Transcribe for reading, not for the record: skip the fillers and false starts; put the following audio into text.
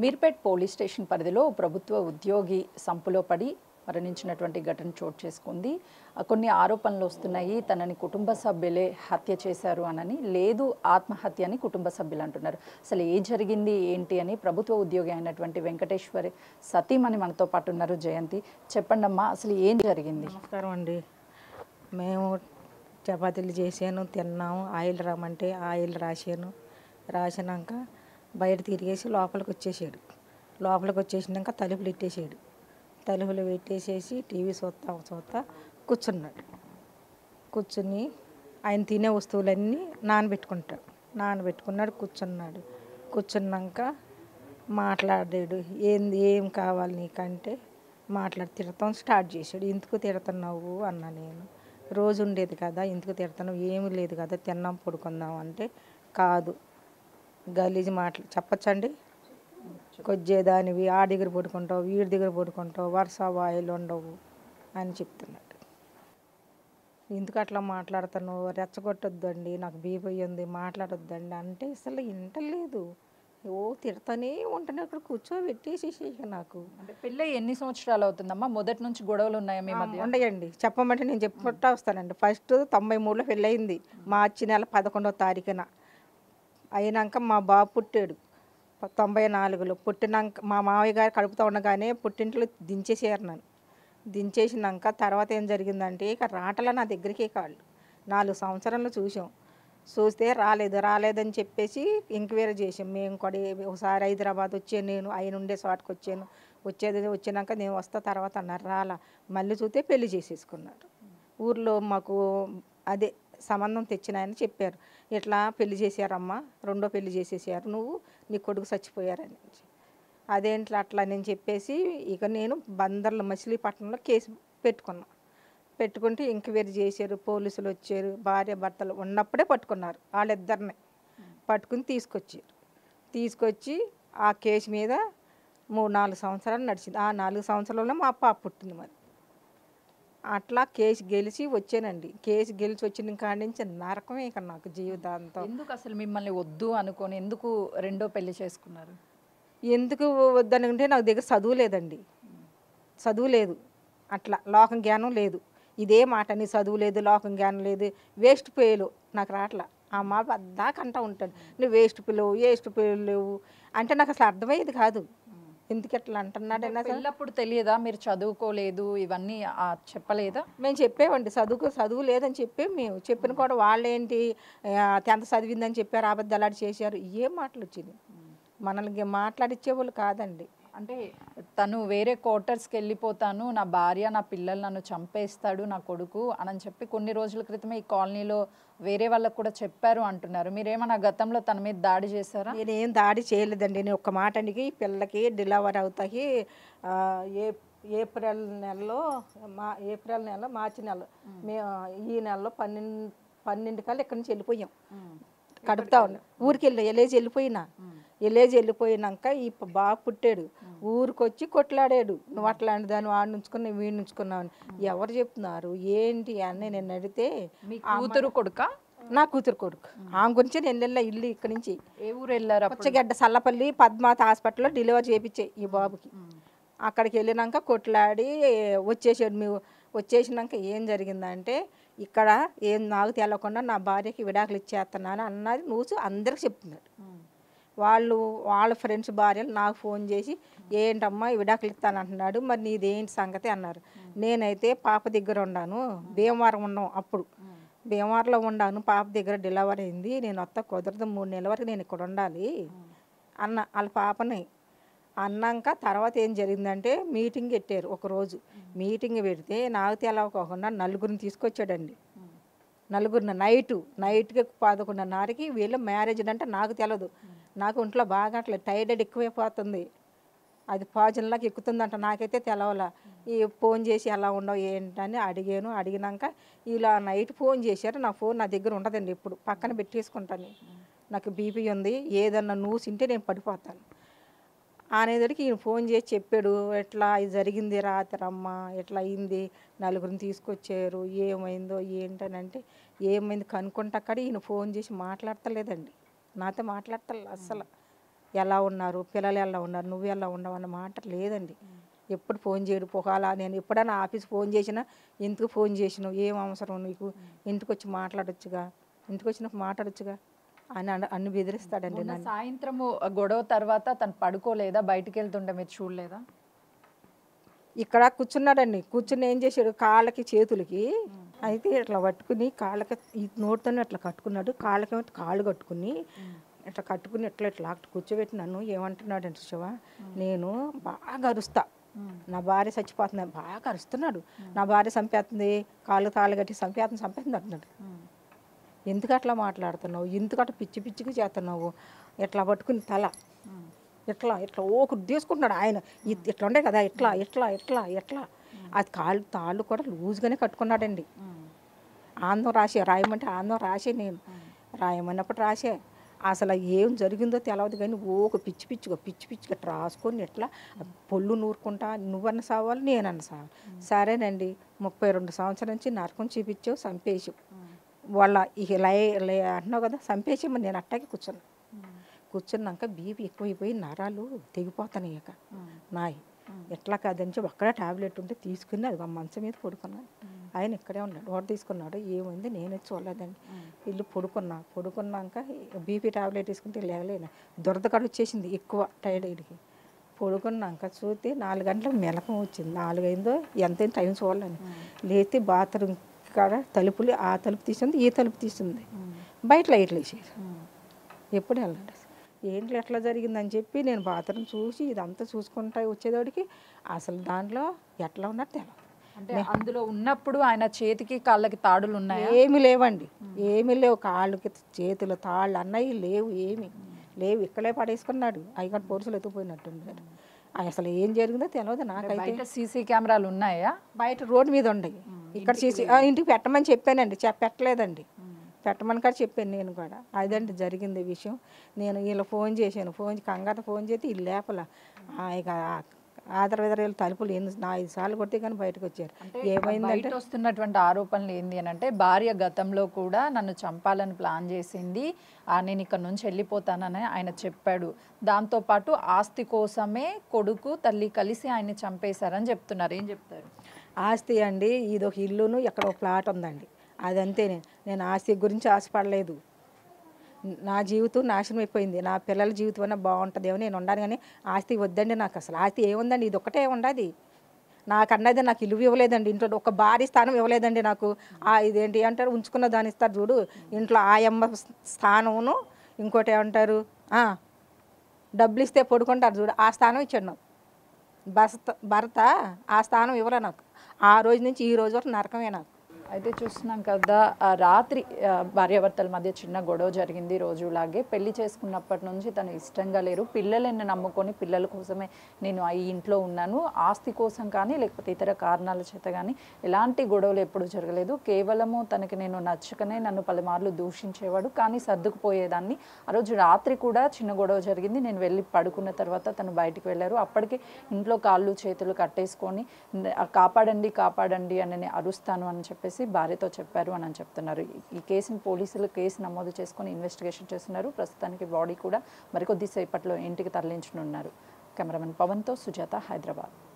Meerpet police station పరిధిలో ప్రభుత్వ ఉద్యోగి సంపులో పడి మరణించినటువంటి ఘటన చోటు చేసుకుంది. కొన్ని ఆరోపణలు వస్తున్నాయి. తనని కుటుంబ సభ్యులే హత్య చేశారు అనని, లేదు ఆత్మహత్య అని కుటుంబ సభ్యులు అంటున్నారు. అసలు ఏ జరిగింది ఏంటి అని ప్రభుత్వ ఉద్యోగి అయినటువంటి వెంకటేశ్వరి సతీమణి మనతో పాటు ఉన్నారు. జయంతి, చెప్పండమ్మా, అసలు ఏం జరిగింది? నమస్కారం అండి. మేము చపాతీలు చేసాను, తిన్నాము. ఆయిల్ రామంటే ఆయిల్ రాసినాక బయట తిరిగేసి లోపలికి వచ్చేసినాక తలుపులు పెట్టేసేసి టీవీ చూస్తా కూర్చున్నాడు. కూర్చుని ఆయన తినే వస్తువులన్నీ నానబెట్టుకున్నాడు. కూర్చున్నాక మాట్లాడాడు. ఏం కావాలి నీకంటే తిడతాం స్టార్ట్ చేశాడు. ఎందుకు తిడుతున్నావు అన్నా. నేను రోజు ఉండేది కదా, ఎందుకు తిడుతున్నావు, ఏమీ లేదు కదా, తిన్నాం పడుకుందాం అంటే, కాదు గలీజ్ మాటలు చెప్పచ్చండి, కొద్దిదానివి ఆ దగ్గర పడుకుంటావు, వీడి దగ్గర పడుకుంటావు, వరుస వాయిలు ఉండవు అని చెప్తున్నాడు. ఎందుకు అట్లా మాట్లాడుతున్నావు, రెచ్చగొట్టొద్దండి, నాకు బీపీ ఉంది, మాట్లాడొద్దండి అంటే అసలు వింటలేదు. తిడతానే ఉంటేనే అక్కడ కూర్చోబెట్టేసేసి నాకు. అంటే పెళ్ళి ఎన్ని సంవత్సరాలు అవుతుందమ్మా? మొదటి నుంచి గొడవలు ఉన్నాయా మీ మధ్య? ఉండయండి, చెప్పమంటే నేను చెప్పుకుంటా వస్తానండి. ఫస్ట్ 93లో పెళ్ళయింది, మార్చి నెల 11వ తారీఖున. అయినాక మా బాబు పుట్టాడు 94లో. పుట్టినాక మా మావయ్య గారు కడుపుతూ ఉండగానే పుట్టింట్లో దించేసారు నన్ను. దించేసినాక తర్వాత ఏం జరిగిందంటే, ఇక రాటల నా దగ్గరికి కాళ్ళు 4 సంవత్సరాలు చూస్తే రాలేదని చెప్పేసి ఎంక్వైరీ చేసాం. మేము కూడా ఒకసారి హైదరాబాద్ వచ్చాను, నేను ఆయన ఉండే చోటుకు వచ్చినాక నేను వస్తా తర్వాత అన్నారు. మళ్ళీ చూస్తే పెళ్లి చేసేసుకున్నారు. ఊర్లో మాకు అదే సంబంధం తెచ్చిన ఆయన చెప్పారు, ఇట్లా పెళ్లి చేశారమ్మా, రెండో పెళ్లి చేసేసారు, నువ్వు నీ కొడుకు చచ్చిపోయారని. అదేంట్లో అట్లా నేను చెప్పేసి ఇక నేను బందర్లో మచిలీపట్నంలో కేసు పెట్టుకుంటే ఎంక్వైరీ చేశారు. పోలీసులు వచ్చారు, భార్య భర్తలు ఉన్నప్పుడే పట్టుకున్నారు. వాళ్ళిద్దరిని పట్టుకుని తీసుకొచ్చి ఆ కేసు మీద 3-4 సంవత్సరాలు నడిచింది. ఆ 4 సంవత్సరాల్లో మా పాప పుట్టింది. మరి అట్లా కేసు గెలిచి వచ్చానండి. కేసు గెలిచి వచ్చిన కాడి నుంచి నరకమే ఇక నాకు జీవితాంతం. ఎందుకు అసలు మిమ్మల్ని వద్దు అనుకొని ఎందుకు రెండో పెళ్లి చేసుకున్నారు? ఎందుకు వద్దనుకుంటే నాకు దగ్గర చదువు లేదు, అట్లా లోకం జ్ఞానం లేదు. ఇదే మాట, నీ చదువు లేదు, లోకం జ్ఞానం లేదు, వేస్ట్ పేలు నాకు రాట్లా. ఆ మాట దాకంటా ఉంటాను, నువ్వు వేస్ట్ పిల్లలు లేవు అంటే నాకు అసలు అర్థమయ్యేది కాదు. ఎందుకు ఎట్లా అంటున్నాడైనా పెళ్ళప్పుడు తెలియదా మీరు చదువుకోలేదు ఇవన్నీ చెప్పలేదా? మేము చెప్పామండి, చదువు లేదని మేము చెప్పిన కూడా వాళ్ళేంటి 10th చదివిందని చెప్పారు, అబద్ధాలు చేశారు. ఏం మాటలు వచ్చింది, మనల్ని మాట్లాడిచ్చేవాళ్ళు కాదండి. అంటే తను వేరే క్వార్టర్స్కి వెళ్ళిపోతాను, నా భార్య నా పిల్లలు నన్ను చంపేస్తాడు నా కొడుకు అని చెప్పి కొన్ని రోజుల క్రితమే ఈ కాలనీలో వేరే వాళ్ళకు కూడా చెప్పారు అంటున్నారు. మీరేమన్నా గతంలో తన మీద దాడి చేశారా? నేనేం దాడి చేయలేదండి. నేను ఒక్క మాట అండి, పిల్లకి డెలివరీ అవుతాయి ఏప్రిల్ నెల మార్చి నెల ఈ నెలలో 12 కల్లా ఇక్కడి నుంచి వెళ్ళిపోయాం. కడుపుతా ఉన్నా ఊరికి వెళ్ళిపోయినాక ఈ బాబు పుట్టాడు. ఊరికొచ్చి కొట్లాడాడు, నువ్వు అట్లాంటి దాన్ని వాడిని ఉంచుకుని వీడిని ఉంచుకున్నావు. ఎవరు చెప్తున్నారు ఏంటి అని నేను అడిగితే, కూతురు కొడుక? నా కూతురు కొడుకు. ఆమె గురించి నేను ఇల్లు ఇక్కడి నుంచి. ఏ ఊరు వెళ్ళారు? పుచ్చగడ్డ సల్లపల్లి పద్మాత హాస్పిటల్లో డెలివరీ చేయించాయి ఈ బాబుకి. అక్కడికి వెళ్ళినాక కొట్లాడి వచ్చేసినాక ఏం జరిగిందంటే, ఇక్కడ ఏం నాకు తెలవకుండా నా భార్యకి విడాకులు ఇచ్చేస్తున్నాను అన్నది న్యూస్ అందరికి చెప్తున్నాడు. వాళ్ళ ఫ్రెండ్స్ భార్యలు నాకు ఫోన్ చేసి, ఏంటమ్మా విడాకులు ఇస్తానంటున్నాడు, మరి నీదేంటి సంగతి అన్నారు. నేనైతే పాప దగ్గర ఉన్నాను, భీమవరం ఉన్నాం అప్పుడు, భీమవరంలో ఉన్నాను, పాప దగ్గర డెలివరీ అయింది, నేను వస్తా, కుదరదు, 3 నెలల వరకు నేను ఇక్కడ ఉండాలి వాళ్ళ పాపని అన్నాక తర్వాత ఏం జరిగిందంటే, మీటింగ్ పెట్టారు ఒకరోజు. మీటింగ్ పెడితే నాకు తెలవకోకుండా 4గురిని తీసుకొచ్చాడండి. 4గురిని నైట్కి 11:30కి వీళ్ళు మ్యారేజ్ అంటే నాకు తెలియదు. నాకు ఒంట్లో బాగా అట్లా టైర్డ్ ఎక్కువైపోతుంది, అది పాజన్లాగా ఎక్కుతుందంట, నాకైతే తెలవాల. ఈ ఫోన్ చేసి ఎలా ఉండవు ఏంటని అడిగినాక ఇలా నైట్ ఫోన్ చేశారు. నా ఫోన్ నా దగ్గర ఉండదండి, ఇప్పుడు పక్కన పెట్టేసుకుంటాను, నాకు బీపీ ఉంది, ఏదన్నా నూసింటే నేను పడిపోతాను అనేసరికి ఈయన ఫోన్ చేసి చెప్పాడు, ఎట్లా ఇది జరిగింది రాత్రమ్మ, ఎట్లా అయింది, 4గురిని తీసుకొచ్చారు, ఏమైందో ఏంటనంటే, ఏమైంది కనుక్కుంటా. అక్కడ ఈయన ఫోన్ చేసి మాట్లాడతలేదండి, నాతో మాట్లాడతలే అస్సలు. ఎలా ఉన్నారు, పిల్లలు ఎలా ఉన్నారు, నువ్వు ఎలా ఉన్నావు అన్న మాట లేదండి. ఎప్పుడు ఫోన్ చేయడు. పొగాల నేను ఎప్పుడైనా ఆఫీస్ ఫోన్ చేసినా ఎందుకు ఫోన్ చేసినావు, ఏం అవసరం నీకు, ఇంటికి వచ్చి మాట్లాడొచ్చుగా, ఇంటికి వచ్చినప్పుడు మాట్లాడొచ్చుగా అని అన్ని బెదిరిస్తాడండి మొన్న నన్ను. సాయంత్రము గొడవ తర్వాత తను పడుకోలేదా? బయటికి వెళ్తుంటే మీరు చూడలేదా? ఇక్కడ కూర్చున్నాడండి. కూర్చుని ఏం చేశాడు, కాళ్ళకి చేతులకి అయితే ఇట్లా పట్టుకుని కాళ్ళకి ఈ నోటితోనే అట్లా కట్టుకున్నాడు. కాళ్ళకేమో కాళ్ళు కట్టుకుని ఇట్లా కట్టుకుని ఇట్లా ఇట్లా అట్లా కూర్చోబెట్టి నన్ను ఏమంటున్నాడు అంటే శివ, నేను బాగా అరుస్తా, నా భార్య చచ్చిపోతుంది బాగా అరుస్తున్నాడు, నా భార్య చంపేస్తుంది, కాళ్ళు తాళ్ళు కట్టి చంపేస్తుంది అంటున్నాడు. ఎందుకు అట్లా మాట్లాడుతున్నావు, ఎందుకు అట్లా పిచ్చి పిచ్చిగా చేస్తున్నావు, ఇట్లా పట్టుకుని తల ఇట్లా ఇట్లా ఓకుడు తీసుకుంటున్నాడు ఆయన. ఇట్లా ఉండే కదా, ఇట్లా ఇట్లా ఇట్లా ఇట్లా అది కాళ్ళు తాళ్ళు కూడా లూజ్గానే కట్టుకున్నాడండి. ఆందం రాయమంటే ఆందం రాసే, నేను రాయమన్నప్పుడు రాసే. అసలు ఏం జరిగిందో తెలియదు కానీ పిచ్చి పిచ్చిగా ఇట్లా రాసుకొని ఇట్లా పొల్లు నూరుకుంటా, నువ్వన్న సావాలి నేనన్న సావాలి. సరేనండి, 32 సంవత్సరాల నుంచి నరకం చూపించావు, చంపేసావు, వాళ్ళ ఇక అంటున్నావు కదా చంపేసామని నేను అట్టాగే కూర్చున్నాక బీపీ ఎక్కువైపోయి నరాలు తెగిపోతాయి ఇక నాయి. ఎట్లా కాదని చెప్పి అక్కడ టాబ్లెట్ ఉంటే తీసుకుని అది మంచం మీద పడుకున్నాను. ఆయన ఇక్కడే ఉన్నాడు, వాడు తీసుకున్నాడు, ఏమైంది నేనే చూడలేదండి. ఇల్లు పడుకున్నాక బీపీ టాబ్లెట్ తీసుకుంటే లేగలేను, దురదకడ వచ్చేసింది ఎక్కువ టైర్డ్కి. పడుకున్నాక చూస్తే 4 గంటలకు మెలకం వచ్చింది. 4 అయిందో ఎంతైనా టైం చూడలేను. లేతే బాత్రూమ్ కాడ తలుపులు, ఆ తలుపు తీసింది, ఈ తలుపు తీసింది, బయట లైట్లు వేసేది. ఎప్పుడు వెళ్ళండి ఏంటి ఎట్లా జరిగిందని చెప్పి నేను బాత్రూమ్ చూసి ఇదంతా చూసుకుంటా వచ్చేదోడికి అసలు దాంట్లో ఎట్లా ఉన్నట్టు తెలియదు. అంటే అందులో ఉన్నప్పుడు ఆయన చేతికి కాళ్ళకి తాడులు ఉన్నాయి? ఏమి లేవండి, ఏమీ లేవు, కాళ్ళకి చేతులు తాళ్ళు అన్నవి లేవు, ఏమి లేవు, ఇక్కడే పడేసుకున్నాడు. అయ్యగారు పోలీసులు ఎత్తుకుపోయినట్టున్నారు. అసలు ఏం జరిగిందో తెలియదు నాకైతే. సీసీ కెమెరాలు ఉన్నాయా? బయట రోడ్డు మీద ఉండయి, ఇక్కడ ఇంటికి పెట్టమని చెప్పానండి, పెట్టలేదండి, పెట్టమని కూడా చెప్పాను నేను కూడా. అదండి జరిగింది విషయం. నేను వీళ్ళు ఫోన్ చేశాను, కంగారు ఫోన్ చేసి వీళ్ళు లేపల ఇక ఆదరవేదర తలుపులు 5 సార్లు కొడితే కానీ బయటకు వచ్చారు. ఏమైందంటే వస్తున్నటువంటి ఆరోపణలు ఏంది అని అంటే భార్య గతంలో కూడా నన్ను చంపాలని ప్లాన్ చేసింది, నేను ఇక్కడ నుంచి వెళ్ళిపోతానని ఆయన చెప్పాడు. దాంతోపాటు ఆస్తి కోసమే కొడుకు తల్లి కలిసి ఆయన్ని చంపేశారని చెప్తున్నారు. ఏం చెప్తారు? ఆస్తి అండి, ఇదొక ఇల్లును ఎక్కడ ఒక ప్లాట్ ఉందండి, అదంతే. నేను ఆస్తి గురించి ఆశపడలేదు. నా జీవితం నాశనం అయిపోయింది, నా పిల్లల జీవితం అన్నా బాగుంటుందేమో నేను ఉండాను, కానీ ఆస్తి వద్దండి నాకు. అసలు ఆస్తి ఏముందండి, ఇది ఒక్కటే ఉండదు నాకన్నది. నాకు ఇల్లు ఇవ్వలేదండి, ఇంట్లో ఒక భారీ స్థానం ఇవ్వలేదండి నాకు. ఇదేంటి అంటారు, ఉంచుకున్న దాని ఇస్తారు చూడు, ఇంట్లో ఆయమ్మ స్థానమును, ఇంకోటి ఏమంటారు డబ్బులు ఇస్తే పడుకుంటారు చూడు, ఆ స్థానం ఇచ్చాడు నాకు. భర్త ఆ స్థానం ఇవ్వలే నాకు. ఆ రోజు నుంచి ఈ రోజు వరకు నరకమే నాకు. అయితే చూస్తున్నాం కదా, రాత్రి భార్యాభర్తల మధ్య చిన్న గొడవ జరిగింది. రోజులాగే పెళ్లి చేసుకున్నప్పటి నుంచి తను ఇష్టంగా లేరు, పిల్లలని నమ్ముకొని పిల్లల కోసమే నేను ఈ ఇంట్లో ఉన్నాను, ఆస్తి కోసం కానీ లేకపోతే ఇతర కారణాల చేత కానీ ఎలాంటి గొడవలు ఎప్పుడు జరగలేదు. కేవలము తనకి నేను నచ్చకనే నన్ను పలుమార్లు దూషించేవాడు, కానీ సర్దుకుపోయేదాన్ని. ఆ రోజు రాత్రి కూడా చిన్న గొడవ జరిగింది. నేను వెళ్ళి పడుకున్న తర్వాత తను బయటికి వెళ్ళారు. అప్పటికే ఇంట్లో కాళ్ళు చేతులు కట్టేసుకొని కాపాడండి కాపాడండి అని అరుస్తాను అని చెప్పేసి భార్యతో చెప్పారు అని చెప్తున్నారు. ఈ కేసుని పోలీసులు కేసు నమోదు చేసుకొని ఇన్వెస్టిగేషన్ చేస్తున్నారు. ప్రస్తుతానికి బాడీ కూడా మరికొద్దిసేపట్లో ఇంటికి తరలించనున్నారు. కెమెరామెన్ పవన్తో సుజాత, హైదరాబాద్.